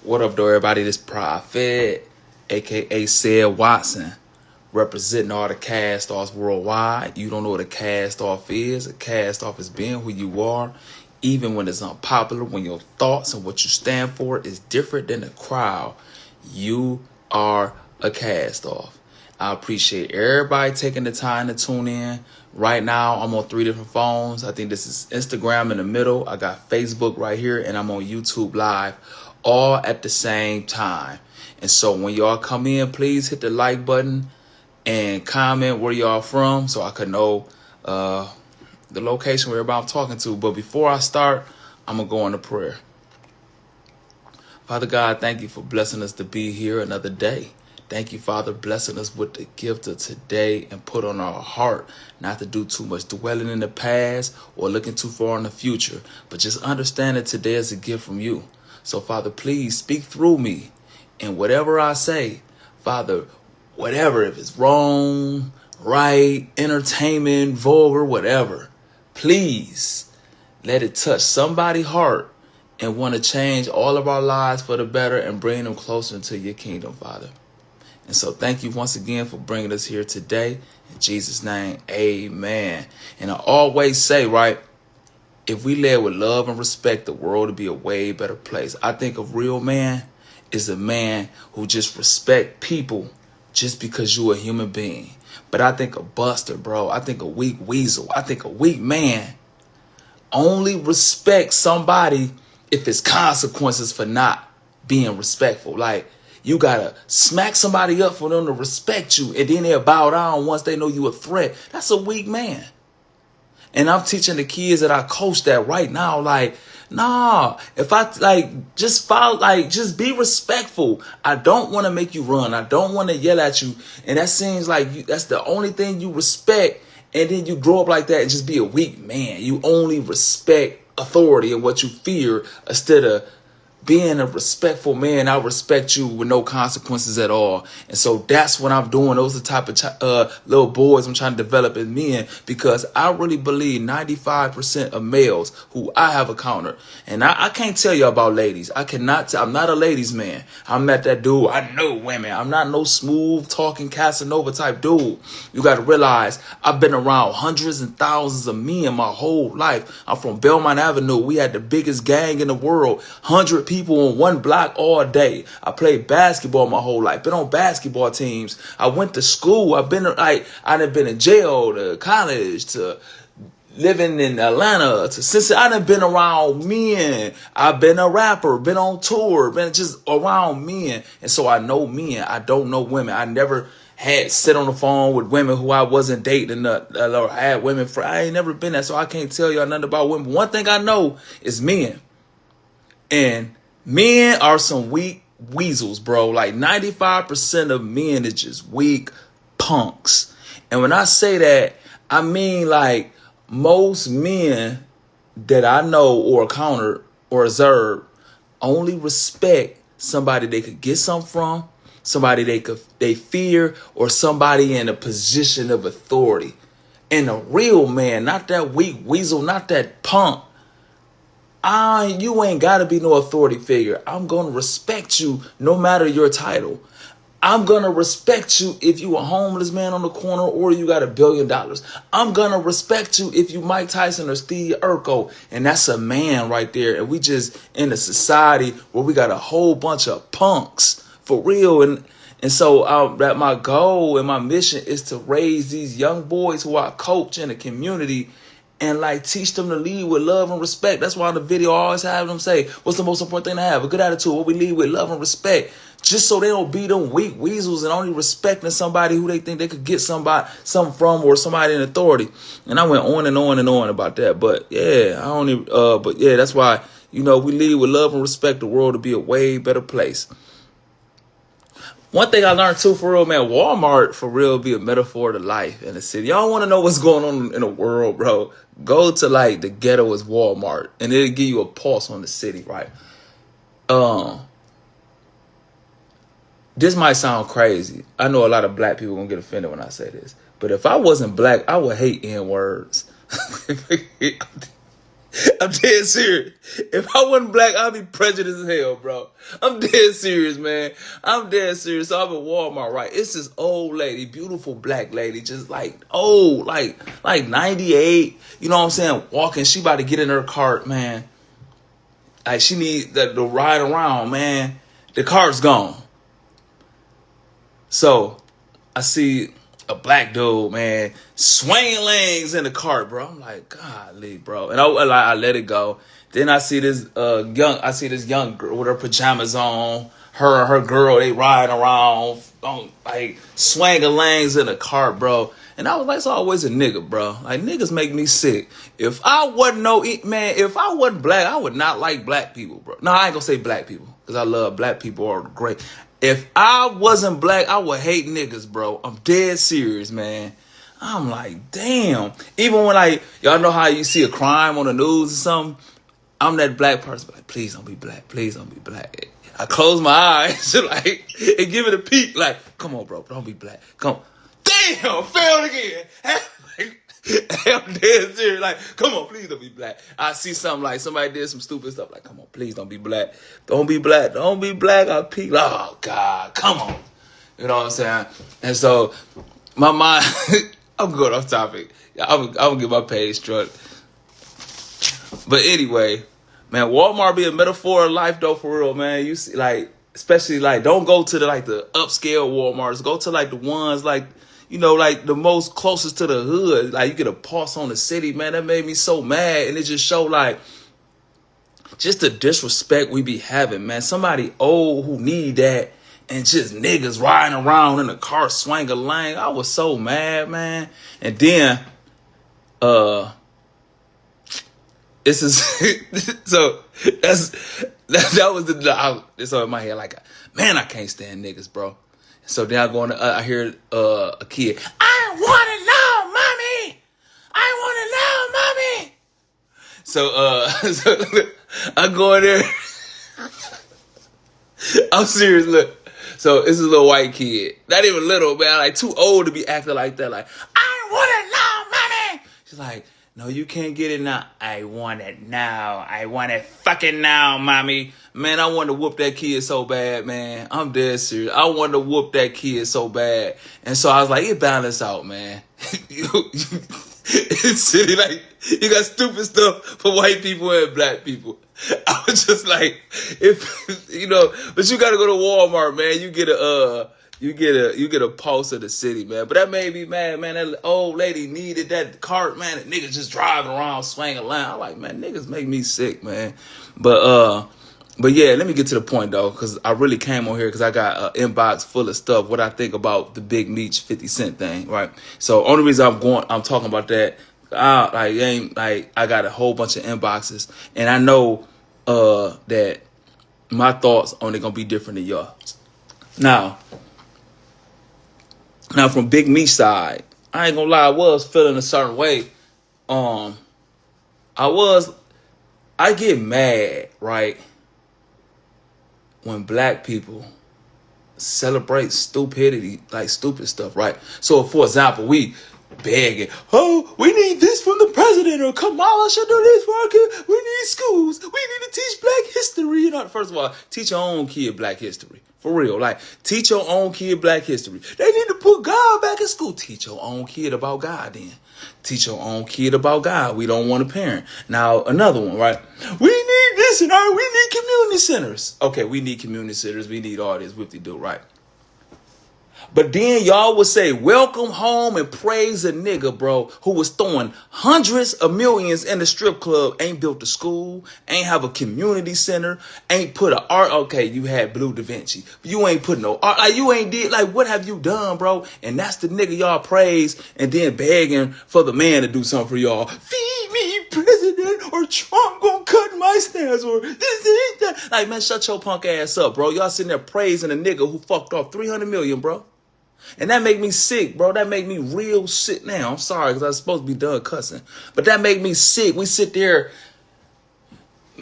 What up, though, everybody? This Prophet, aka Said Watson, representing all the cast offs worldwide. You don't know what a cast off is. A cast off is being who you are, even when it's unpopular, when your thoughts and what you stand for is different than the crowd. You are a cast off. I appreciate everybody taking the time to tune in. Right now, I'm on 3 different phones. I think this is Instagram in the middle. I got Facebook right here, and I'm on YouTube Live, all at the same time. And so when y'all come in, please hit the like button and comment where y'all from so I can know the location where everybody I'm talking to. But before I start, I'm going to go into prayer. Father God, thank you for blessing us to be here another day. Thank you, Father, blessing us with the gift of today and put on our heart not to do too much dwelling in the past or looking too far in the future, but just understand that today is a gift from you. So, Father, please speak through me. And whatever I say, Father, whatever, if it's wrong, right, entertainment, vulgar, whatever, please let it touch somebody's heart and want to change all of our lives for the better and bring them closer into your kingdom, Father. And so thank you once again for bringing us here today. In Jesus' name, amen. And I always say, right, if we live with love and respect, the world would be a way better place. I think a real man is a man who just respect people just because you're a human being. But I think a buster, bro, I think a weak weasel, I think a weak man only respect somebody if it's consequences for not being respectful. Like, you gotta smack somebody up for them to respect you, and then they'll bow down once they know you a threat. That's a weak man. And I'm teaching the kids that I coach that right now. Like, nah, if I just follow, just be respectful. I don't want to make you run. I don't want to yell at you. And that seems like that's the only thing you respect. And then you grow up like that and just be a weak man. You only respect authority and what you fear instead of being a respectful man. I respect you with no consequences at all. And so that's what I'm doing. Those are the type of little boys I'm trying to develop in men, because I really believe 95% of males who I have encountered, and I can't tell you about ladies. I cannot. I'm not a ladies man. I'm not that dude. I know women. I'm not no smooth talking Casanova type dude. You got to realize I've been around hundreds and thousands of men my whole life. I'm from Belmont Avenue. We had the biggest gang in the world. 100 people on one block all day. I played basketball my whole life. Been on basketball teams. I went to school. I've been I've been in jail, to college, to living in Atlanta, to Cincinnati. I've been around men. I've been a rapper, been on tour, been just around men. And so I know men. I don't know women. I never had sit on the phone with women who I wasn't dating or had women for. I ain't never been there, so I can't tell y'all nothing about women. One thing I know is men. And men are some weak weasels, bro. Like 95% of men is just weak punks. And when I say that, I mean like most men that I know or encountered or observed only respect somebody they could get something from, somebody they fear, or somebody in a position of authority. And a real man, not that weak weasel, not that punk. You ain't got to be no authority figure. I'm going to respect you no matter your title. I'm going to respect you if you a homeless man on the corner or you got $1 billion. I'm going to respect you if you Mike Tyson or Steve Urkel. And that's a man right there. And we just in a society where we got a whole bunch of punks for real. And so that my goal and my mission is to raise these young boys who I coach in the community and teach them to lead with love and respect. That's why in the video I always have them say, what's the most important thing to have? A good attitude. What we lead with love and respect. Just so they don't be them weak weasels and only respecting somebody who they think they could get something from, or somebody in authority. And I went on and on and on about that. But yeah, that's why, we lead with love and respect. The world to be a way better place. One thing I learned too, for real, man, Walmart for real be a metaphor to life in the city. Y'all want to know what's going on in the world, bro? Go to the ghetto is Walmart, and it'll give you a pulse on the city, right? This might sound crazy. I know a lot of black people gonna get offended when I say this, but if I wasn't black, I would hate N-words. I'm dead serious. If I wasn't black, I'd be prejudiced as hell, bro. I'm dead serious, man. I'm dead serious. So I'm at Walmart, right? It's this old lady, beautiful black lady, just like old, like 98. You know what I'm saying? Walking. She about to get in her cart, man. Like she need the ride around, man. The cart's gone. So I see a black dude, man, swinging legs in the cart, bro. I'm like, golly, bro. And I let it go. Then I see this young girl with her pajamas on. Her and her girl, they riding around, like swinging legs in the cart, bro. And I was like, it's always a nigga, bro. Like niggas make me sick. If I wasn't if I wasn't black, I would not like black people, bro. No, I ain't gonna say black people because I love black people are great. If I wasn't black, I would hate niggas, bro. I'm dead serious, man. I'm like, damn. Even when y'all know how you see a crime on the news or something, I'm that black person. Like, please don't be black. Please don't be black. I close my eyes and give it a peek. Like, come on, bro. Don't be black. Come on. Damn, failed again. I'm dead serious. Like, come on, please don't be black. I see something like somebody did some stupid stuff. Like, come on, please don't be black. Don't be black. Don't be black. I peek. Oh, God, come on. You know what I'm saying? And so, my mind, I'm going off topic. I'm going to get my page struck. But anyway, man, Walmart be a metaphor of life, though, for real, man. You see, especially, don't go to the upscale Walmarts. Go to, the ones, the most closest to the hood. Like, you get a pulse on the city, man. That made me so mad. And it just showed, just the disrespect we be having, man. Somebody old who need that and just niggas riding around in a car swinging lane. I was so mad, man. And then, this is, so that was it's in my head man, I can't stand niggas, bro. So then I hear a kid, I want to know, mommy. I want to know, mommy. So I go in there. I'm serious, look. So this is a little white kid. Not even little, man. Too old to be acting like that. I want to know, mommy. She's like, no, you can't get it now. I want it now. I want it fucking now, mommy. Man, I wanted to whoop that kid so bad, man. I'm dead serious. I wanted to whoop that kid so bad. And so I was like, it balanced out, man. It's silly, you got stupid stuff for white people and black people. I was just like, but you got to go to Walmart, man. You get a pulse of the city, man. But that made me mad, man. That old lady needed that cart, man. That niggas just driving around, swinging line. I'm like, man, niggas make me sick, man. But yeah, let me get to the point, though, because I really came on here because I got an inbox full of stuff, what I think about the big Meech 50 Cent thing, right? So only reason I'm talking about that, I got a whole bunch of inboxes, and I know that my thoughts on it gonna be different than y'all. Now from Big Meech side, I ain't gonna lie, I was feeling a certain way. I get mad, right, when black people celebrate stupidity, stupid stuff, right? So, for example, we begging, oh, we need this from the president, or Kamala should do this for our kids. We need schools. We need to teach black history. First of all, teach your own kid black history. For real, teach your own kid black history. They need to put God back in school. Teach your own kid about God then. Teach your own kid about God. We don't want a parent. Now, another one, right? We need this and we need community centers. Okay, we need community centers. We need all this whip-de-do, right? But then y'all would say, welcome home and praise a nigga, bro, who was throwing hundreds of millions in the strip club, ain't built a school, ain't have a community center, ain't put a art. Okay, you had Blue Da Vinci, but you ain't put no art. You ain't did, what have you done, bro? And that's the nigga y'all praise and then begging for the man to do something for y'all. Feed me, president, or Trump gonna cut my stairs, or this and that. Man, shut your punk ass up, bro. Y'all sitting there praising a nigga who fucked off 300 million, bro. And that make me sick, bro. That make me real sick now. I'm sorry, because I was supposed to be done cussing. But that make me sick. We sit there,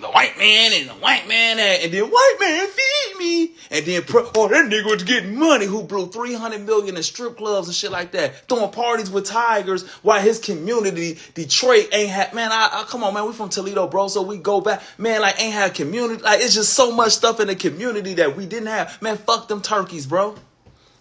the white man and the white man and then white man feed me. And then, that nigga was getting money who blew $300 million in strip clubs and shit like that. Throwing parties with tigers while his community, Detroit, ain't had, man, come on, man, we from Toledo, bro, so we go back. Man, like, ain't had community. Like, it's just so much stuff in the community that we didn't have. Man, fuck them turkeys, bro.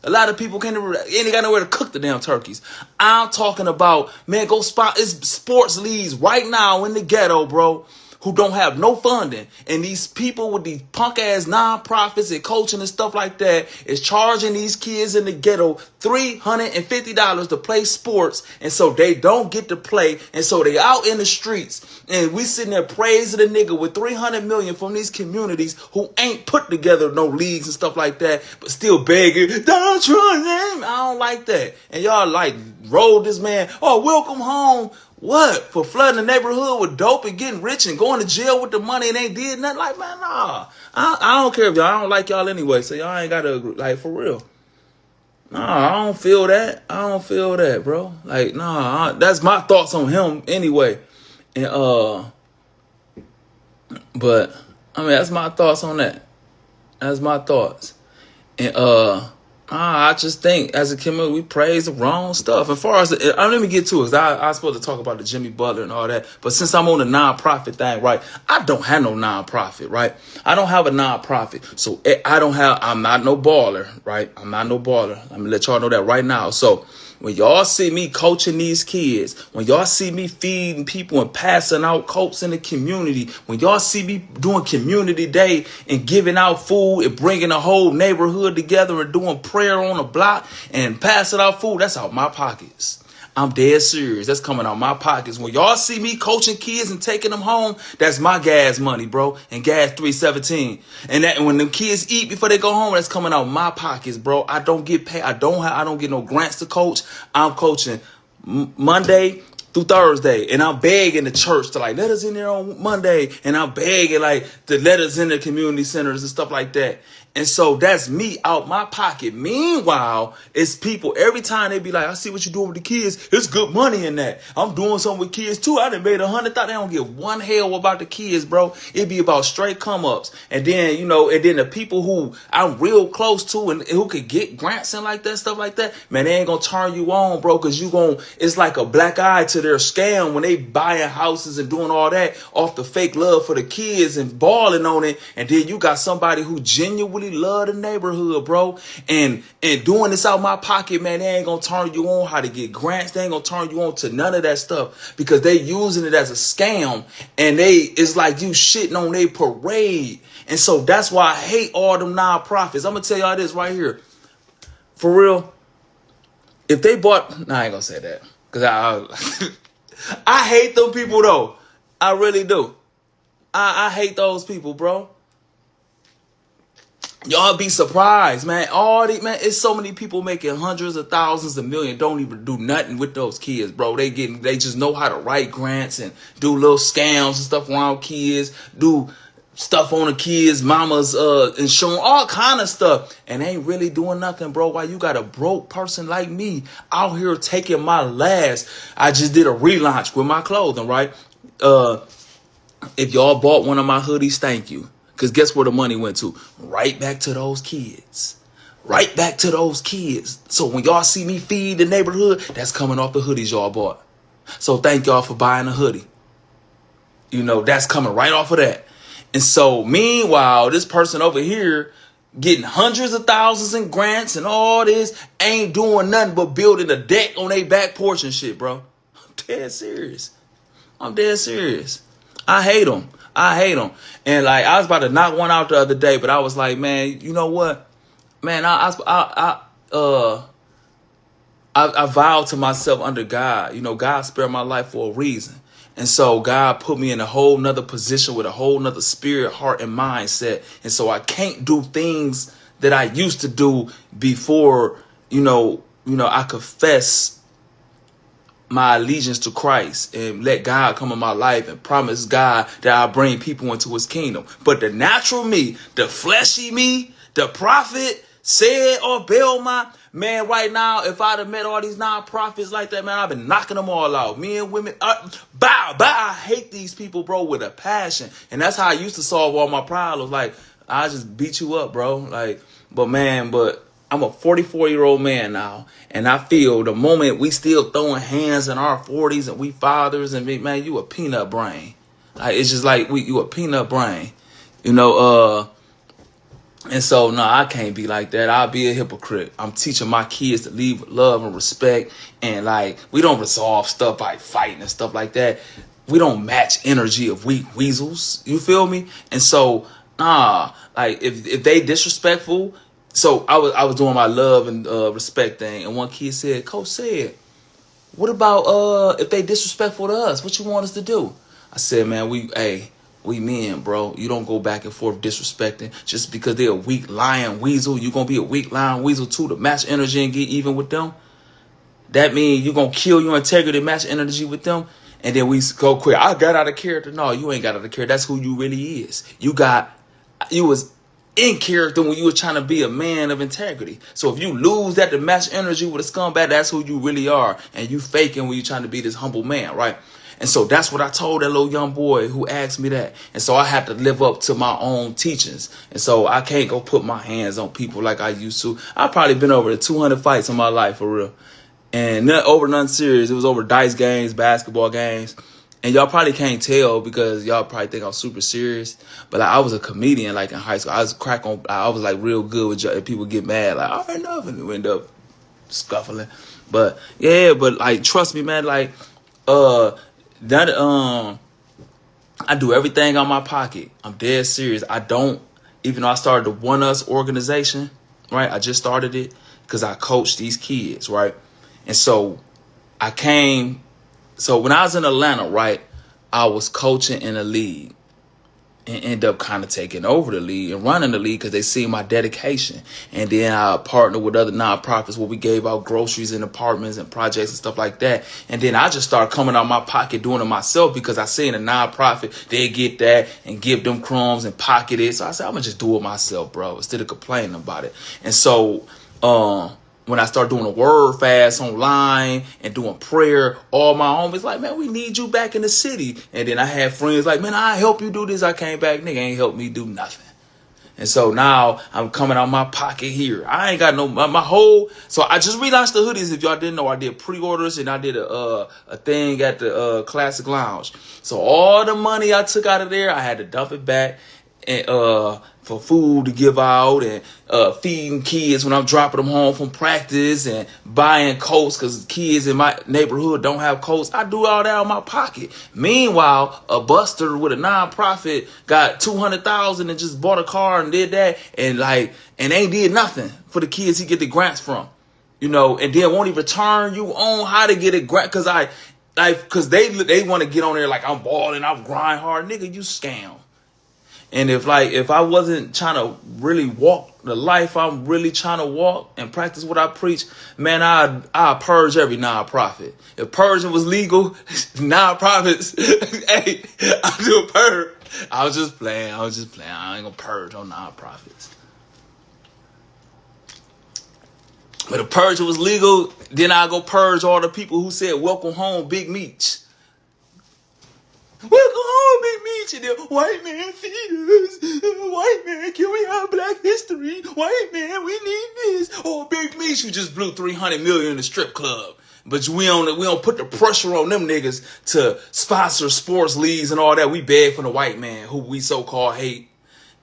A lot of people ain't got nowhere to cook the damn turkeys. I'm talking about, man, go spot, it's sports leagues right now in the ghetto, bro, who don't have no funding. And these people with these punk ass nonprofits and coaching and stuff like that is charging these kids in the ghetto $350 to play sports. And so they don't get to play. And so they out in the streets. And we sitting there praising the nigga with $300 million from these communities who ain't put together no leagues and stuff like that, but still begging, don't try them. I don't like that. And y'all like rolled this man, oh, welcome home. What? For flooding the neighborhood with dope and getting rich and going to jail with the money and ain't did nothing? Like, man, nah. I don't care if y'all, I don't like y'all anyway, so y'all ain't got to agree. Like, for real. Nah, I don't feel that. I don't feel that, bro. Like, nah, that's my thoughts on him anyway. And, but, I mean, that's my thoughts on that. That's my thoughts. And, I just think as a community, we praise the wrong stuff. As far as, let me get to it, because I was supposed to talk about the Jimmy Butler and all that. But since I'm on the nonprofit thing, right, I don't have no nonprofit, right? I don't have a nonprofit. So I'm not no baller, right? I'm not no baller. Let me let y'all know that right now. So when y'all see me coaching these kids, when y'all see me feeding people and passing out coats in the community, when y'all see me doing community day and giving out food and bringing the whole neighborhood together and doing prayer on the block and passing out food, that's out my pockets. I'm dead serious. That's coming out my pockets. When y'all see me coaching kids and taking them home, that's my gas money, bro. And gas 317. And when them kids eat before they go home, that's coming out my pockets, bro. I don't get paid. I don't get no grants to coach. I'm coaching Monday through Thursday, and I'm begging the church to like let us in there on Monday, and I'm begging like to let us in the community centers and stuff like that. And so that's me out my pocket. Meanwhile, it's people every time they be like, I see what you're doing with the kids. There's good money in that. I'm doing something with kids too. I done made $100,000. They don't give one hell about the kids, bro. It be about straight come ups. And then, and then the people who I'm real close to and who could get grants and like that, stuff like that, man, they ain't gonna turn you on, bro, because it's like a black eye to their scam when they buying houses and doing all that off the fake love for the kids and balling on it. And then you got somebody who genuinely love the neighborhood, bro, and doing this out my pocket, man, they ain't gonna turn you on how to get grants. They ain't gonna turn you on to none of that stuff because they using it as a scam, and it's like you shitting on their parade. And so that's why I hate all them nonprofits. I'm gonna tell y'all this right here, for real. If they bought, I ain't gonna say that because I hate them people though. I really do. I hate those people, bro. Y'all be surprised, man. It's so many people making hundreds of thousands of millions, don't even do nothing with those kids, bro. They just know how to write grants and do little scams and stuff around kids, do stuff on the kids, mama's insurance, all kind of stuff, and ain't really doing nothing, bro. Why you got a broke person like me out here taking my last? I just did a relaunch with my clothing, right? If y'all bought one of my hoodies, thank you. Because guess where the money went to? Right back to those kids. Right back to those kids. So when y'all see me feed the neighborhood, that's coming off the hoodies y'all bought. So thank y'all for buying a hoodie. That's coming right off of that. And so meanwhile, this person over here getting hundreds of thousands in grants and all this ain't doing nothing but building a deck on their back porch and shit, bro. I'm dead serious. I hate them. And like, I was about to knock one out the other day, but I was like, man, you know what? Man, I vowed to myself under God, God spared my life for a reason. And so God put me in a whole nother position with a whole nother spirit, heart, and mindset. And so I can't do things that I used to do before, I confess my allegiance to Christ and let God come in my life and promise God that I'll bring people into his kingdom. But the natural me, the fleshy me, the prophet Said or Belmont, man, right now, if I'd have met all these nonprofits like that, man, I've been knocking them all out. Men and women, bow. I hate these people, bro, with a passion. And that's how I used to solve all my problems. Like, I just beat you up, bro. Like, but I'm a 44-year-old man now. And I feel the moment we still throwing hands in our 40s and we fathers and me, man, you a peanut brain. Like, it's just like you a peanut brain. You know, and so, no, I can't be like that. I'll be a hypocrite. I'm teaching my kids to lead with love and respect. And, like, we don't resolve stuff by fighting and stuff like that. We don't match energy of weak weasels. You feel me? And so, like, if they disrespectful. So I was doing my love and respect thing. And one kid said, Coach said, what about if they disrespectful to us? What you want us to do? I said, man, we men, bro. You don't go back and forth disrespecting just because they're a weak lion weasel. You gonna be a weak lion weasel too to match energy and get even with them. That means you gonna kill your integrity, match energy with them, and then we go quick. I got out of character. No, you ain't got out of character. That's who you really is. You was in character when you were trying to be a man of integrity. So if you lose that to match energy with a scumbag, that's who you really are, and you faking when you trying to be this humble man, right? And so that's what I told that little young boy who asked me that. And so I had to live up to my own teachings. And so I can't go put my hands on people like I used to. I've probably been over 200 fights in my life, for real. And over nothing serious. It was over dice games, basketball games. And y'all probably can't tell because y'all probably think I'm super serious. But like, I was a comedian like in high school. I was like real good with people get mad. Like, all right, enough. And we end up scuffling. But yeah, but like, trust me, man, like, I do everything on my pocket. I'm dead serious. I don't, even though I started the One Us organization, right? I just started it because I coach these kids, right? And so when I was in Atlanta, right, I was coaching in a league and end up kind of taking over the league and running the league because they see my dedication. And then I partnered with other nonprofits where we gave out groceries and apartments and projects and stuff like that. And then I just started coming out my pocket doing it myself because I seen a nonprofit, they get that and give them crumbs and pocket it. So I said, I'm going to just do it myself, bro, instead of complaining about it. And so, when I start doing a word fast online and doing prayer, all my homies like, man, we need you back in the city. And then I had friends like, man, I help you do this. I came back, nigga ain't helped me do nothing. And so now I'm coming out my pocket here. I ain't got so I just relaunched the hoodies. If y'all didn't know, I did pre-orders and I did a thing at the Classic Lounge. So all the money I took out of there, I had to dump it back and for food to give out and feeding kids when I'm dropping them home from practice and buying coats because kids in my neighborhood don't have coats. I do all that out of my pocket. Meanwhile, a buster with a nonprofit got $200,000 and just bought a car and did that and ain't did nothing for the kids he get the grants from, you know, and then won't even turn you on how to get a grant because they want to get on there like I'm balling, I'm grind hard, nigga, you scam. And if I wasn't trying to really walk the life I'm really trying to walk and practice what I preach, man, I'd purge every nonprofit. If purging was legal, nonprofits, hey, I do a purge. I was just playing. I ain't gonna purge on nonprofits. But if purge was legal, then I go purge all the people who said, welcome home, Big Meech. Welcome home, Big Meech. And then, white man feed us. White man, can we have black history? White man, we need this. Oh, Big Meech, who just blew $300 million in the strip club. But we don't put the pressure on them niggas to sponsor sports leagues and all that. We beg for the white man who we so-called hate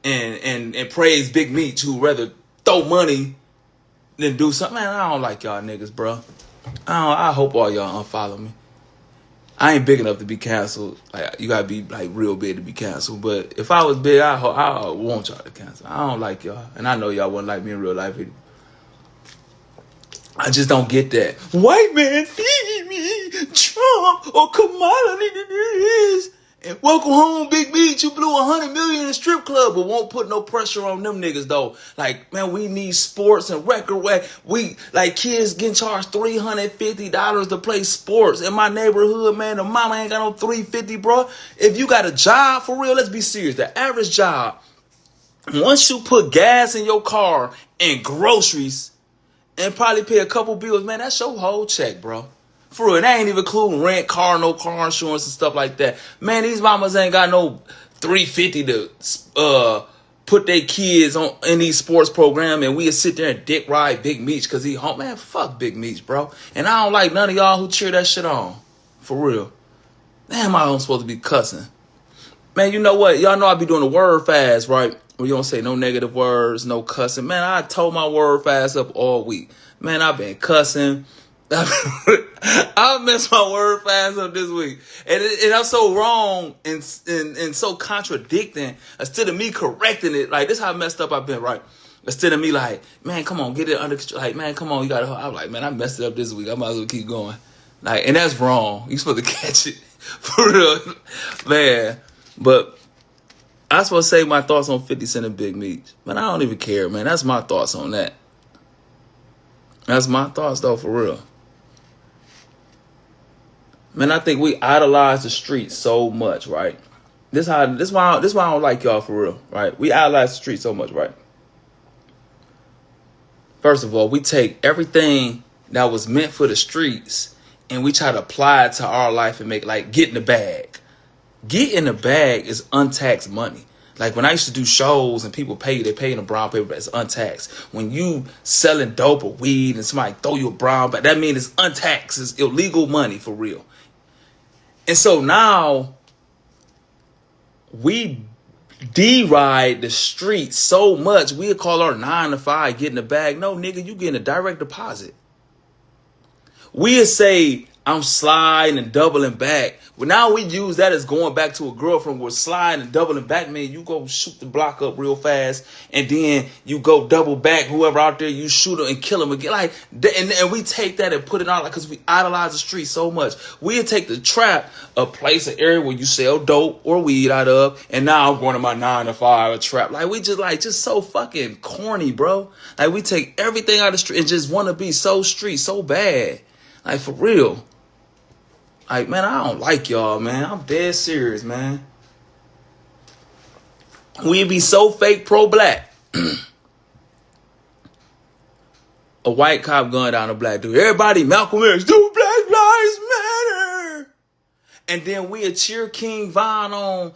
and praise Big Meech, who rather throw money than do something. Man, I don't like y'all niggas, bro. I hope all y'all unfollow me. I ain't big enough to be canceled. Like, you gotta be like real big to be canceled. But if I was big, I want y'all to cancel. I don't like y'all, and I know y'all wouldn't like me in real life either. I just don't get that. White man feed me, Trump or Kamala this. And welcome home, Big Meech. You blew $100 million in a strip club, but won't put no pressure on them niggas though. Like, man, we need sports and record. We like kids getting charged $350 to play sports in my neighborhood. Man, the mama ain't got no $350, bro. If you got a job for real, let's be serious. The average job Once you put gas in your car and groceries and probably pay a couple bills, man, that's your whole check, bro. For real, that ain't even including rent, no car insurance and stuff like that. Man, these mamas ain't got no 350 to put their kids on in these sports program, and we sit there and dick ride Big Meech because he home. Man, fuck Big Meech, bro. And I don't like none of y'all who cheer that shit on. For real. Damn, I'm supposed to be cussing. Man, you know what? Y'all know I be doing the word fast, right? Where you don't say no negative words, no cussing. Man, I told my word fast up all week. Man, I've been cussing. I messed my word fast up this week. And I'm so wrong and so contradicting. Instead of me correcting it, like, this is how messed up I've been, right? Instead of me like, man, come on, get it under control. Like, man, come on, you gotta. I'm like, man, I messed it up this week. I might as well keep going. Like, and that's wrong. You supposed to catch it. For real. Man. But I supposed to say my thoughts on 50 Cent and Big Meech. Man, I don't even care, man. That's my thoughts on that. That's my thoughts, though, for real. Man, I think we idolize the streets so much, right? This why I don't like y'all, for real, right? We idolize the streets so much, right? First of all, we take everything that was meant for the streets and we try to apply it to our life and make, like, get in the bag. Get in the bag is untaxed money. Like, when I used to do shows and people they pay in a brown paper bag, it's untaxed. When you selling dope or weed and somebody throw you a brown bag, that means it's untaxed. It's illegal money, for real. And so now we deride the streets so much, we call our 9 to 5 get in the bag. No, nigga, you getting a direct deposit. We'll say I'm sliding and doubling back. Well, now we use that as going back to a girlfriend. Where sliding and doubling back, man, you go shoot the block up real fast, and then you go double back. Whoever out there, you shoot them and kill them again. Like, and we take that and put it on, like, because we idolize the street so much. We'll take the trap, a place, an area where you sell dope or weed out of, and now I'm going to my 9 to 5 a trap. Like, we just so fucking corny, bro. Like, we take everything out of the street and just want to be so street, so bad. Like, for real. Like, man, I don't like y'all, man. I'm dead serious, man. We be so fake pro-black. A white cop going down a black dude. Everybody, Malcolm X, do Black Lives Matter. And then we'll cheer King Von on.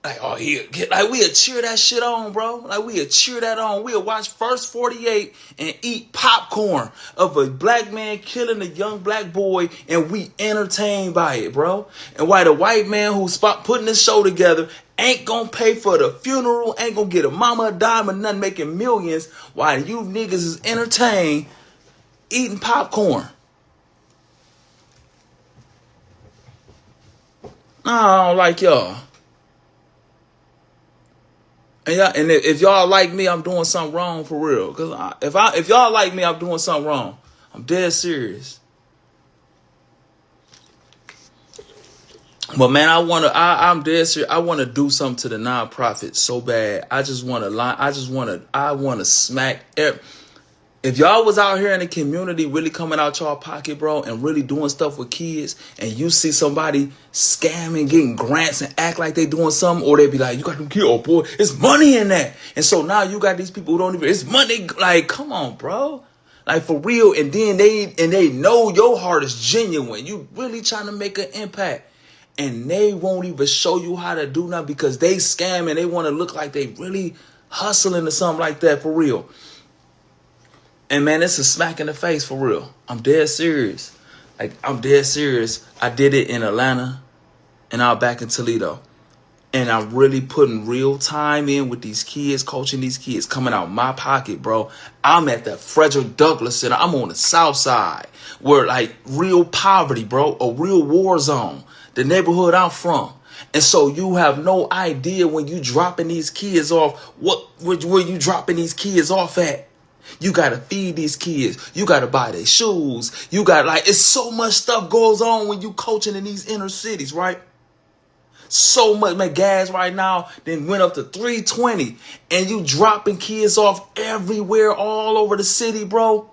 Like, oh, we'll cheer that shit on, bro. Like, we'll cheer that on. We'll watch First 48 and eat popcorn of a black man killing a young black boy, and we entertained by it, bro. And why the white man who's putting this show together ain't gonna pay for the funeral, ain't gonna get a mama a dime or nothing, making millions, while you niggas is entertained eating popcorn. I don't like y'all. And if y'all like me, I'm doing something wrong, for real. Because if y'all like me, I'm doing something wrong. I'm dead serious. But man, I'm dead serious. I want to do something to the nonprofit so bad. I want to smack. If y'all was out here in the community really coming out y'all pocket, bro, and really doing stuff with kids, and you see somebody scamming, getting grants and act like they doing something, or they be like, you got them kids, oh boy, it's money in that. And so now you got these people who don't even, it's money. Like, come on, bro. Like, for real. And then they know your heart is genuine. You really trying to make an impact. And they won't even show you how to do nothing because they scam and they want to look like they really hustling or something like that, for real. And man, it's a smack in the face, for real. I'm dead serious. Like, I'm dead serious. I did it in Atlanta and now back in Toledo. And I'm really putting real time in with these kids, coaching these kids, coming out my pocket, bro. I'm at the Frederick Douglass Center. I'm on the south side where, like, real poverty, bro, a real war zone, the neighborhood I'm from. And so you have no idea when you dropping these kids off, where you dropping these kids off at. You got to feed these kids. You got to buy their shoes. You got, like, it's so much stuff goes on when you coaching in these inner cities, right? So much, man. Gas right now then went up to $3.20, and you dropping kids off everywhere, all over the city, bro.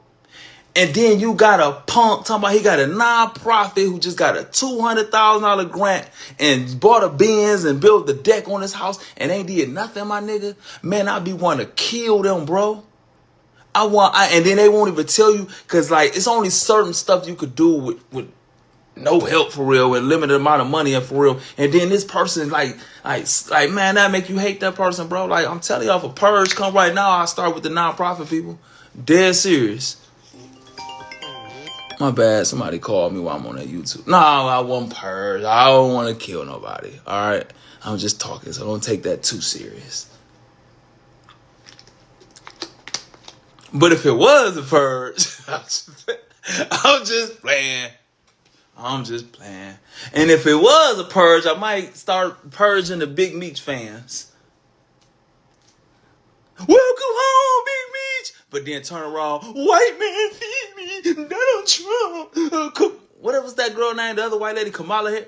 And then you got a punk talking about he got a nonprofit who just got a $200,000 grant and bought a Benz and built the deck on his house and ain't did nothing, my nigga. Man, I be wanting to kill them, bro. And then they won't even tell you, because like it's only certain stuff you could do with no help for real, with limited amount of money and for real. And then this person like man, that make you hate that person, bro. Like I'm telling y'all, if a purge come right now, I start with the nonprofit people. Dead serious. My bad. Somebody called me while I'm on that YouTube. No, I won't purge. I don't want to kill nobody. All right. I'm just talking, so don't take that too serious. But if it was a purge, I'm just playing. I'm just playing. And if it was a purge, I might start purging the Big Meech fans. Welcome home, Big Meech. But then turn around, white man feed me, Donald Trump. Whatever was that girl name, the other white lady, Kamala,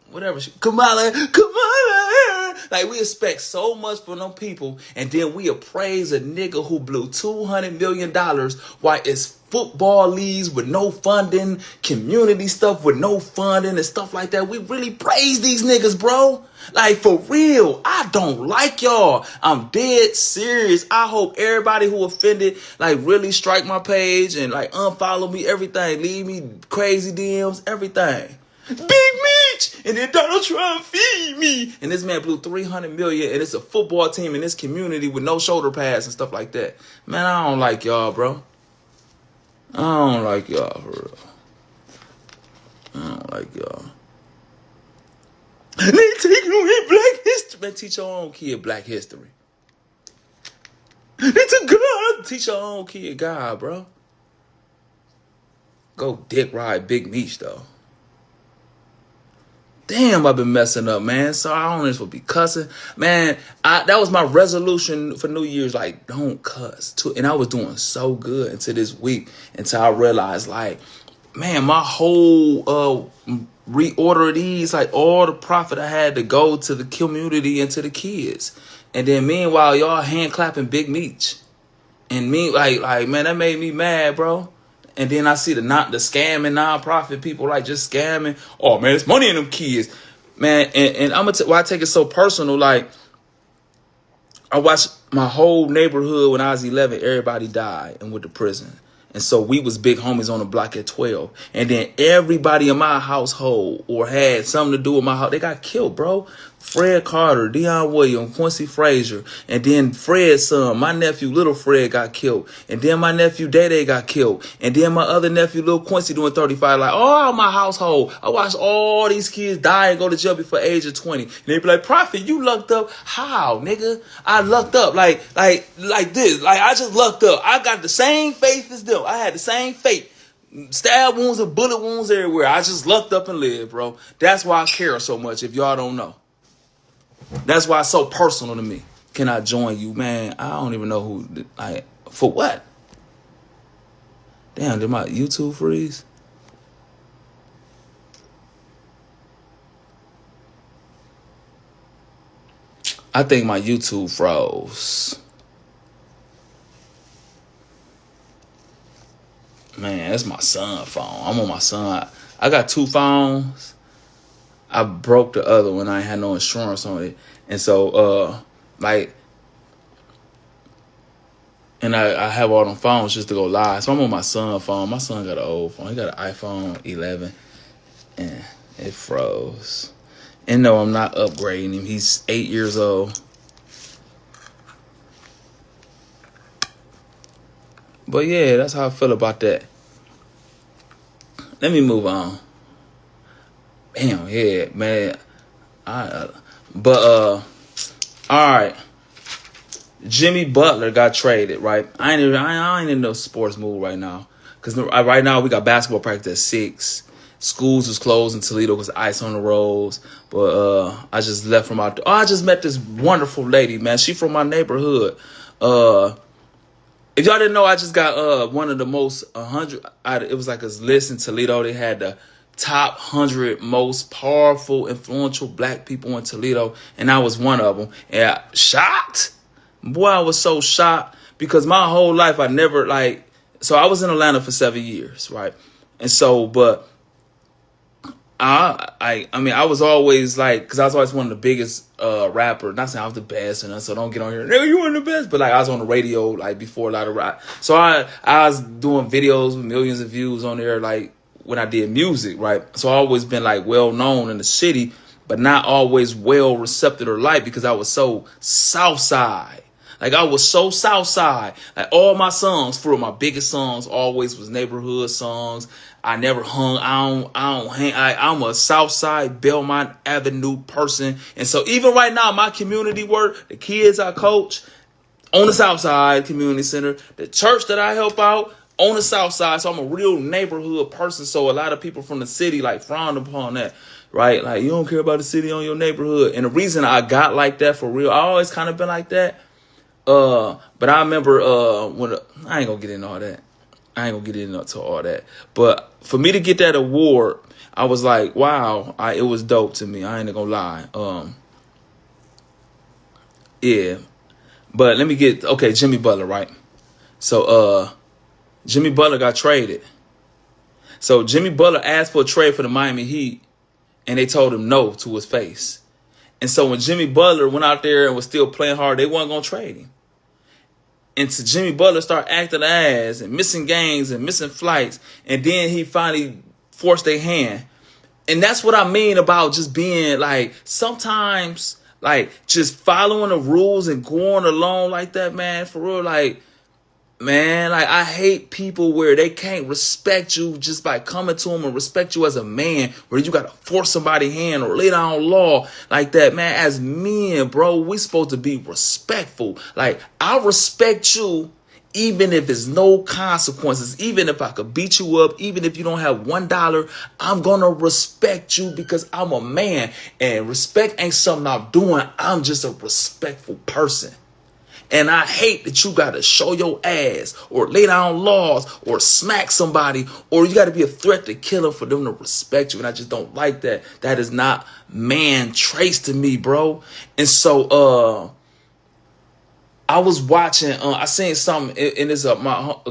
whatever she, Kamala. Like we expect so much from them people, and then we appraise a nigga who blew $200 million while it's football leagues with no funding, community stuff with no funding and stuff like that. We really praise these niggas, bro. Like for real, I don't like y'all. I'm dead serious. I hope everybody who offended like really strike my page and like unfollow me, everything. Leave me crazy DMs, everything. Big Meech, and then Donald Trump feed me. And this man blew $300 million, and it's a football team in this community with no shoulder pads and stuff like that. Man, I don't like y'all, bro. I don't like y'all, for real. I don't like y'all. They taking away black history. Man, teach your own kid black history. They took God. Teach your own kid God, bro. Go dick ride Big Meech, though. Damn, I've been messing up, man. So I don't even be cussing. Man, that was my resolution for New Year's, like, don't cuss. And I was doing so good until this week, until I realized, like, man, my whole reorder of these, like, all the profit I had to go to the community and to the kids. And then meanwhile, y'all hand clapping Big Meech. And me, like, man, that made me mad, bro. And then I see the scamming nonprofit people like just scamming. Oh man, it's money in them kids, man. And I'm gonna why I take it so personal. Like I watched my whole neighborhood when I was 11. Everybody died and went to prison, and so we was big homies on the block at 12. And then everybody in my household or had something to do with my house, they got killed, bro. Fred Carter, Deion Williams, Quincy Frazier, and then Fred's son, my nephew, Little Fred, got killed. And then my nephew, Day got killed. And then my other nephew, Little Quincy, doing 35. Like, all my household, I watched all these kids die and go to jail before age of 20. And they be like, Prophet, you lucked up. How, nigga? I lucked up like this. Like, I just lucked up. I got the same faith as them. I had the same faith. Stab wounds and bullet wounds everywhere. I just lucked up and lived, bro. That's why I care so much, if y'all don't know. That's why it's so personal to me. Can I join you, man? I don't even know who. Like, for what? Damn, did my YouTube freeze? I think my YouTube froze. Man, that's my son's phone. I'm on my son. I got two phones. I broke the other one. I ain't had no insurance on it. And so, and I have all them phones just to go live. So I'm on my son's phone. My son got an old phone. He got an iPhone 11. And it froze. And no, I'm not upgrading him. He's 8 years old. But yeah, that's how I feel about that. Let me move on. Damn, yeah, man. All right. Jimmy Butler got traded, right? I ain't in no sports mood right now. Because right now we got basketball practice at 6. Schools was closed in Toledo because ice on the roads. But I just left from out there. Oh, I just met this wonderful lady, man. She from my neighborhood. If y'all didn't know, I just got one of the most 100. It was like a list in Toledo. They had the top 100 most powerful, influential black people in Toledo, and I was one of them. And shocked, boy, I was so shocked because my whole life I never like so I was in Atlanta for 7 years, right? And so, but I mean, I was always like, because I was always one of the biggest rapper. Not saying I was the best, and so don't get on here. Nigga, you weren't the best, but like I was on the radio like before a lot of rap. So I was doing videos with millions of views on there, like when I did music, right? So I always been like well known in the city, but not always well receptive or liked because I was so South Side. Like I was so South Side. Like all my songs, for my biggest songs, always was neighborhood songs. I never hung. I don't hang. I'm a South Side Belmont Avenue person, and so even right now, my community work, the kids I coach on the South Side Community Center, the church that I help out on the South Side. So I'm a real neighborhood person. So a lot of people from the city like frowned upon that. Right? Like you don't care about the city on your neighborhood. And the reason I got like that for real, I always kind of been like that. But I remember when I ain't gonna get into all that. I ain't gonna get into all that. But for me to get that award, I was like, wow, it was dope to me. I ain't gonna lie. Yeah. But let me get Jimmy Butler, right? So Jimmy Butler got traded. So Jimmy Butler asked for a trade for the Miami Heat, and they told him no to his face. And so when Jimmy Butler went out there and was still playing hard, they weren't gonna trade him. And so Jimmy Butler started acting ass and missing games and missing flights. And then he finally forced their hand. And that's what I mean about just being like, sometimes like just following the rules and going along like that, man, for real. Like, man, like I hate people where they can't respect you just by coming to them and respect you as a man, where you got to force somebody's hand or lay down law like that, man. As men, bro, we supposed to be respectful. Like I respect you even if there's no consequences, even if I could beat you up, even if you don't have $1, I'm going to respect you because I'm a man, and respect ain't something I'm doing. I'm just a respectful person. And I hate that you got to show your ass or lay down laws or smack somebody, or you got to be a threat to kill them for them to respect you. And I just don't like that. That is not man traits to me, bro. And so I was watching, I seen something, and it's a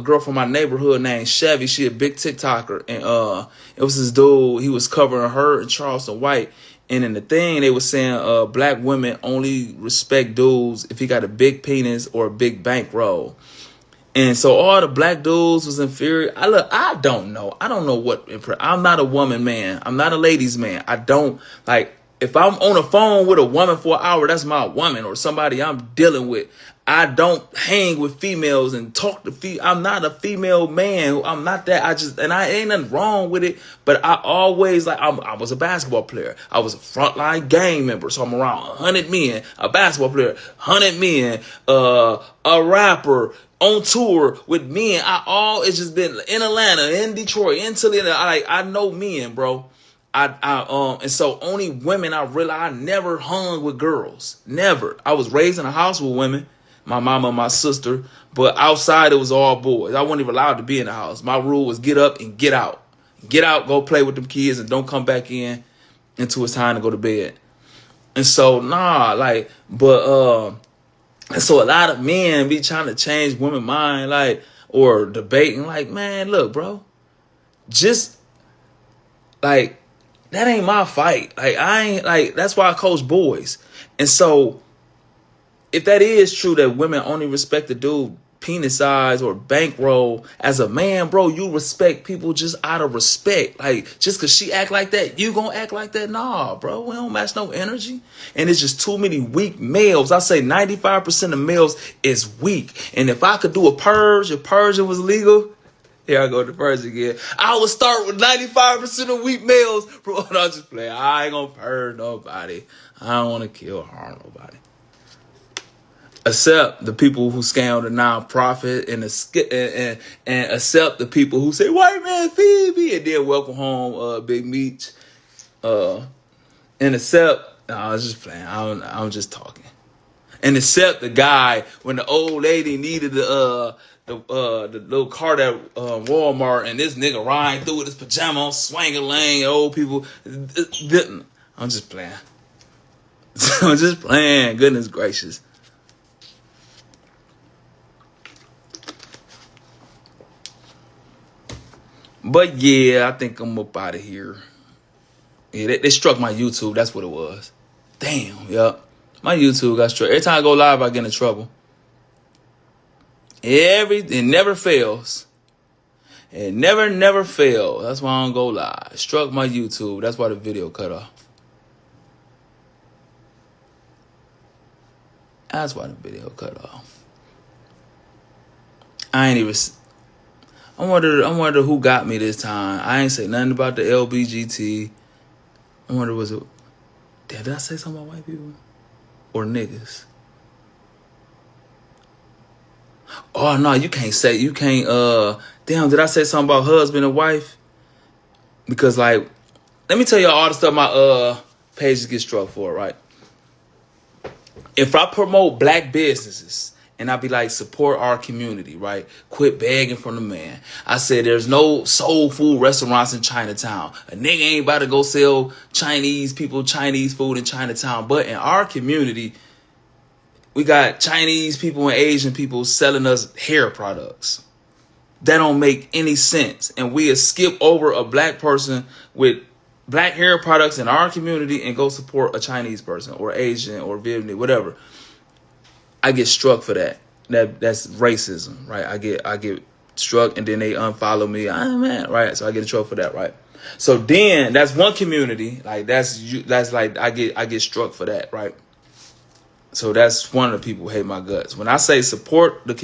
girl from my neighborhood named Chevy. She a big TikToker. And it was this dude, he was covering her and Charleston White. And in the thing, they were saying black women only respect dudes if he got a big penis or a big bankroll. And so all the black dudes was inferior. I don't know. I don't know what. I'm not a woman man. I'm not a ladies man. I don't like. If I'm on the phone with a woman for an hour, that's my woman or somebody I'm dealing with. I don't hang with females and talk to I'm not a female man. I'm not that. And I ain't nothing wrong with it. But I always I was a basketball player. I was a frontline gang member. So I'm around 100 men, a basketball player, 100 men, a rapper, on tour with men. It's just been in Atlanta, in Detroit, in Toledo. I know men, bro. And so only women I never hung with girls. Never. I was raised in a house with women, my mama and my sister, but outside it was all boys. I wasn't even allowed to be in the house. My rule was get up and get out. Get out, go play with them kids, and don't come back in until it's time to go to bed. And so, and so a lot of men be trying to change women's mind, or debating, man, look, bro, just, that ain't my fight. That's why I coach boys. And so, if that is true that women only respect the dude penis size or bankroll, as a man, bro, you respect people just out of respect. Just because she act like that, you gonna act like that? Nah, bro, we don't match no energy. And it's just too many weak males. I say 95% of males is weak. And if I could do a purge, if purging was legal, here I go to purge again, I would start with 95% of weak males. Bro, I'm just playing. I ain't gonna purge nobody. I don't want to kill or harm nobody. Accept the people who scam the nonprofit and accept the people who say, white man, feed me, and then welcome home Big Meech. And accept, no, I was just playing. I'm just talking. And accept the guy when the old lady needed the little cart at Walmart, and this nigga riding through with his pajama on, swinging lane, old people. I'm just playing. I'm just playing. Goodness gracious. But yeah, I think I'm up out of here. Yeah, they struck my YouTube. That's what it was. Damn, yup. My YouTube got struck. Every time I go live, I get in trouble. It never fails. It never fails. That's why I don't go live. It struck my YouTube. That's why the video cut off. That's why the video cut off. I ain't even. I wonder who got me this time. I ain't say nothing about the LBGT. I wonder was it. Did I say something about white people or niggas? Oh no, you can't. Damn, did I say something about husband and wife? Because like, let me tell you all the stuff my pages get struck for, right? If I promote black businesses and I be like, support our community, right? Quit begging from the man. I said there's no soul food restaurants in Chinatown. A nigga ain't about to go sell Chinese food in Chinatown. But in our community, we got Chinese people and Asian people selling us hair products. That don't make any sense. And we skip over a black person with black hair products in our community and go support a Chinese person or Asian or Vietnamese, whatever. I get struck for that. That's racism, right? I get struck and then they unfollow me. I'm mad, right? So I get in trouble for that, right? So then that's one community. Like that's like I get struck for that, right? So that's one of the people who hate my guts. When I say support the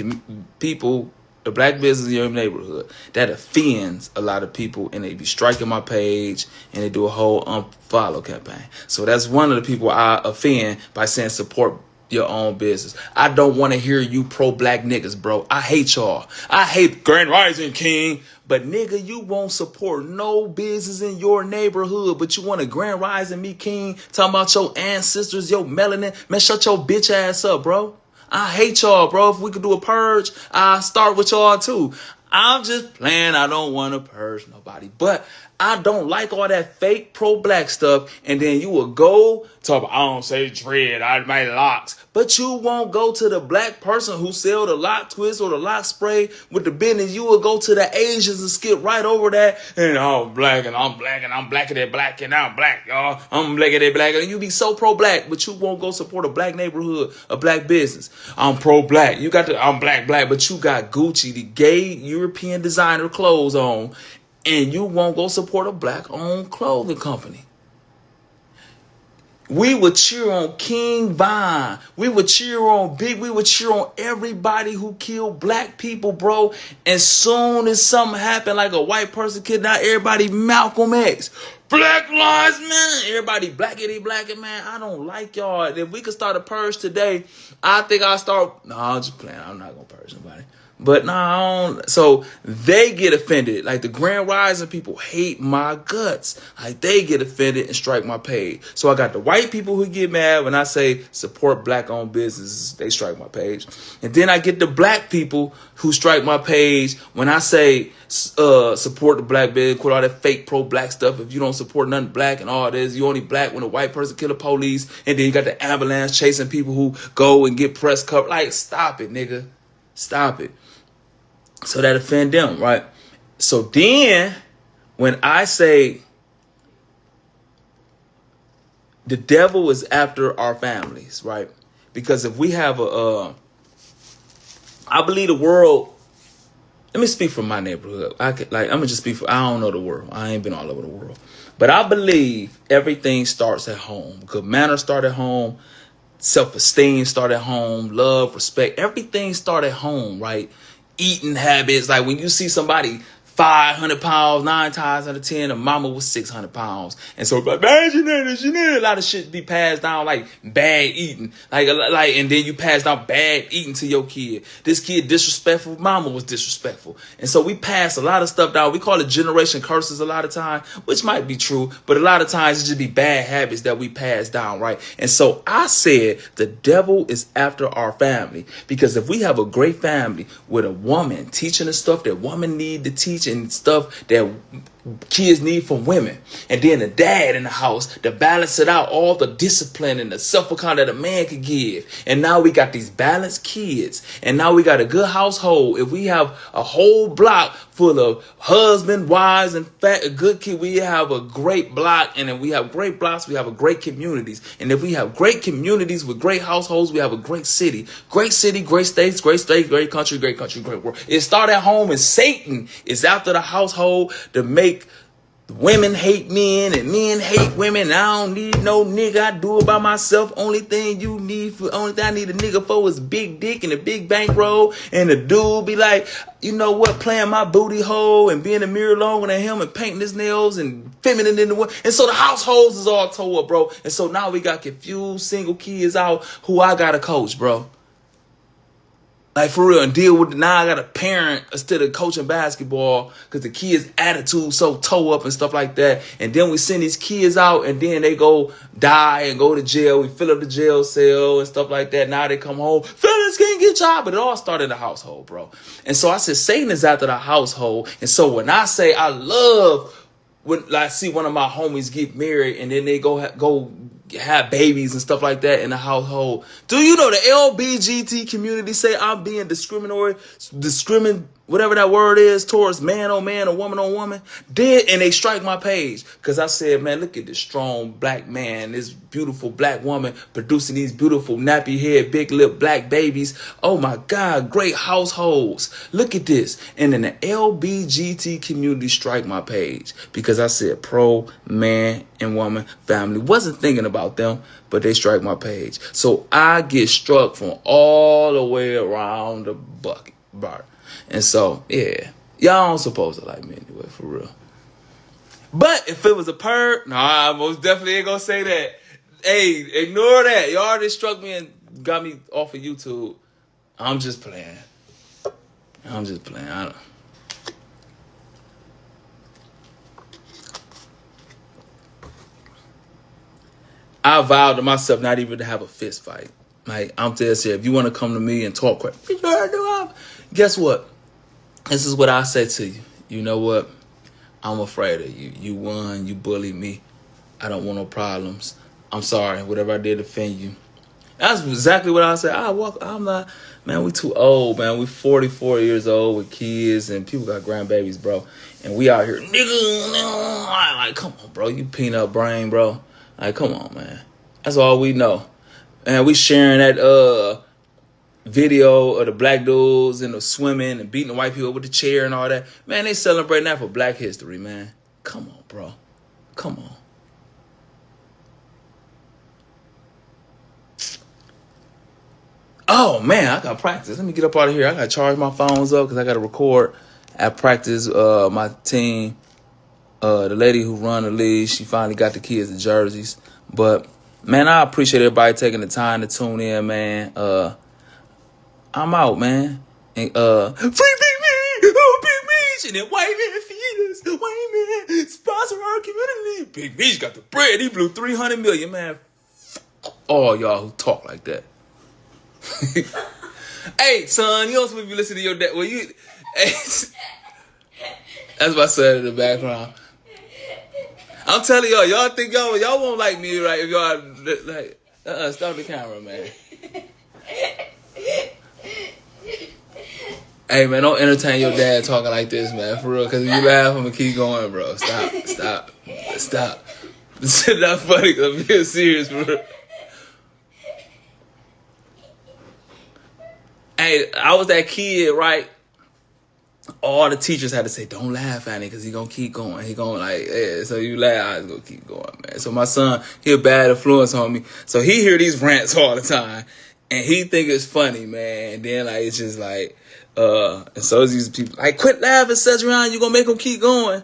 people, the black business in your neighborhood, that offends a lot of people, and they be striking my page and they do a whole unfollow campaign. So that's one of the people I offend by saying support your own business. I don't want to hear you pro-black niggas, bro. I hate y'all. I hate Grand Rising King. But nigga, you won't support no business in your neighborhood, but you want to Grand Rising me King, talking about your ancestors, your melanin. Man, shut your bitch ass up, bro. I hate y'all, bro. If we could do a purge, I'll start with y'all too. I'm just playing. I don't want to purge nobody. But I don't like all that fake pro-black stuff. And then you will go talk about, I don't say dread, I my locks. But you won't go to the black person who sell the lock twist or the lock spray with the business. You will go to the Asians and skip right over that. And I'm black and I'm black and I'm blacker than black and I'm black, y'all. I'm blacker than black. And you be so pro-black, but you won't go support a black neighborhood, a black business. I'm pro-black. I'm black, but you got Gucci, the gay European designer clothes on. And you won't go support a black-owned clothing company. We would cheer on King Von. We would cheer on Big. We would cheer on everybody who killed black people, bro. As soon as something happened, like a white person kidnapped everybody, Malcolm X. Black Lives Matter. Everybody blackity, man. I don't like y'all. If we could start a purge today, I think I'll start. No, I'm just playing. I'm not going to purge somebody. But no, so they get offended. Like the Grand Rising people hate my guts. Like they get offended and strike my page. So I got the white people who get mad when I say support black-owned businesses. They strike my page. And then I get the black people who strike my page when I say support the black business, quit all that fake pro-black stuff. If you don't support nothing black and all this, you only black when a white person kill the police. And then you got the ambulance chasing people who go and get press cover. Like, stop it, nigga. Stop it. So that offend them, right? So then when I say the devil is after our families, right? Because if we have I believe the world, let me speak from my neighborhood. I'm gonna just speak for, I don't know the world. I ain't been all over the world. But I believe everything starts at home. Good manners start at home. Self-esteem start at home. Love, respect, everything start at home, right? Eating habits, like when you see somebody 500 pounds, 9 times out of 10, a mama was 600 pounds. And so, like, man, you need a lot of shit to be passed down, like bad eating. Like, and then you pass down bad eating to your kid. This kid disrespectful, mama was disrespectful. And so we pass a lot of stuff down. We call it generation curses a lot of time, which might be true, but a lot of times it just be bad habits that we pass down, right? And so I said the devil is after our family, because if we have a great family with a woman teaching the stuff that woman need to teach, and stuff that kids need from women. And then the dad in the house to balance it out, all the discipline and the self-account that a man could give. And now we got these balanced kids. And now we got a good household. If we have a whole block full of husband, wives, and good kids, we have a great block. And if we have great blocks, we have a great communities. And if we have great communities with great households, we have a great city. Great city, great states, great country, great world. It started at home, and Satan is after the household to make women hate men and men hate women. And I don't need no nigga. I do it by myself. Only thing I need a nigga for is big dick and a big bankroll. And the dude be like, you know what, playing my booty hole and being a mirror longer than him and painting his nails and feminine in the way. And so the households is all tore up, bro. And so now we got confused single kids out who I gotta coach, bro. Like, for real, and deal with now I got a parent instead of coaching basketball because the kids' attitude so toe up and stuff like that. And then we send these kids out and then they go die and go to jail. We fill up the jail cell and stuff like that. Now they come home. Fellas can't get job. But it all started in the household, bro. And so I said Satan is after the household. And so when I say I love when I see one of my homies get married and then they go have babies and stuff like that in the household. Do you know the LBGT community say I'm being whatever that word is, towards man on man or woman on woman? And they strike my page because I said, man, look at this strong black man, this beautiful black woman producing these beautiful nappy head, big lip black babies. Oh my God, great households. Look at this. And then the LBGT community strike my page because I said pro man and woman family. Wasn't thinking about them, but they strike my page. So I get struck from all the way around the bucket bar. And so, yeah, y'all don't supposed to like me anyway, for real. But if it was a perp, nah, I most definitely ain't gonna say that. Hey, ignore that. Y'all already struck me and got me off of YouTube. I'm just playing. I vowed to myself not even to have a fist fight. Like, I'm just here. If you want to come to me and talk crap, guess what? This is what I say to you. You know what? I'm afraid of you. You won. You bullied me. I don't want no problems. I'm sorry. Whatever I did to offend you. That's exactly what I said. I'm not, man, we too old, man. We 44 years old with kids and people got grandbabies, bro. And we out here, nigga, like, come on, bro. You peanut brain, bro. Like, come on, man. That's all we know. And we sharing that video of the black dudes and the swimming and beating the white people with the chair and all that. Man, they celebrating that for Black History, man. Come on, bro. Come on. Oh, man, I got practice. Let me get up out of here. I got to charge my phones up because I got to record at practice. My team, the lady who run the league, she finally got the kids the jerseys. But, man, I appreciate everybody taking the time to tune in, man. I'm out, man. And free Big Me, oh Big Meech, and then white man feed us, white man sponsor our community. Big Meech got the bread. He blew $300 million, man. All y'all who talk like that. Hey, son, you don't supposed to be listening to your dad. Well, you. Hey, that's my son in the background. I'm telling y'all think y'all won't like me, right? If y'all like, stop the camera, man. Hey, man, don't entertain your dad talking like this, man, for real. Because if you laugh, I'm going to keep going, bro. Stop. This is not funny. I'm being serious, bro. Hey, I was that kid, right? All the teachers had to say, don't laugh at him because he's going to keep going. He going like, yeah, so you laugh, I was going to keep going, man. So my son, he a bad influence on me. So he hear these rants all the time. And he think it's funny, man. And then, like, it's just like, and so these people, like, quit laughing, Cedric, you gonna make them keep going.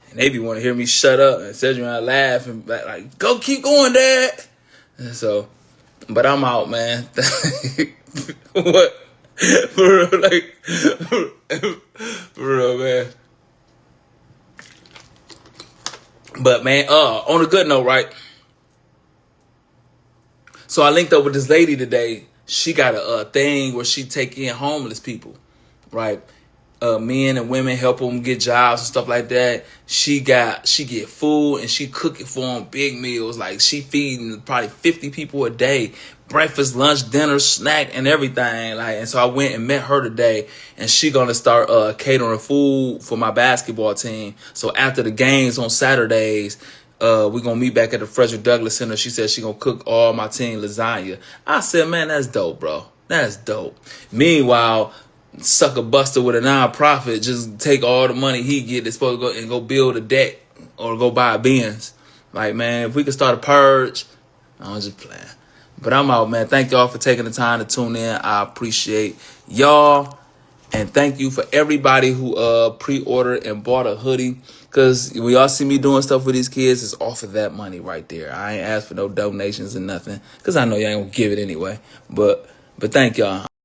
And they be want to hear me shut up. And Cedric laugh and like, go keep going, Dad. And so, but I'm out, man. What? For real, like, for real, man. But, man, on a good note, right? So I linked up with this lady today. She got a thing where she take in homeless people, right? men and women, help them get jobs and stuff like that. She get food and she cook it for them, big meals. Like she feeding probably 50 people a day, breakfast, lunch, dinner, snack, and everything. Like, and so I went and met her today, and she gonna start catering food for my basketball team. So after the games on Saturdays, we're gonna meet back at the Frederick Douglass Center. She said she gonna cook all my team lasagna. I said, man, that's dope, bro. That's dope. Meanwhile, sucker buster with a nonprofit just take all the money he get that's supposed to go build a deck or go buy a Benz. Like, man, if we could start a purge, I'm just playing. But I'm out, man. Thank y'all for taking the time to tune in. I appreciate y'all. And thank you for everybody who pre-ordered and bought a hoodie. Because when y'all see me doing stuff with these kids, it's off of that money right there. I ain't asked for no donations or nothing. Because I know y'all ain't going to give it anyway. But thank y'all.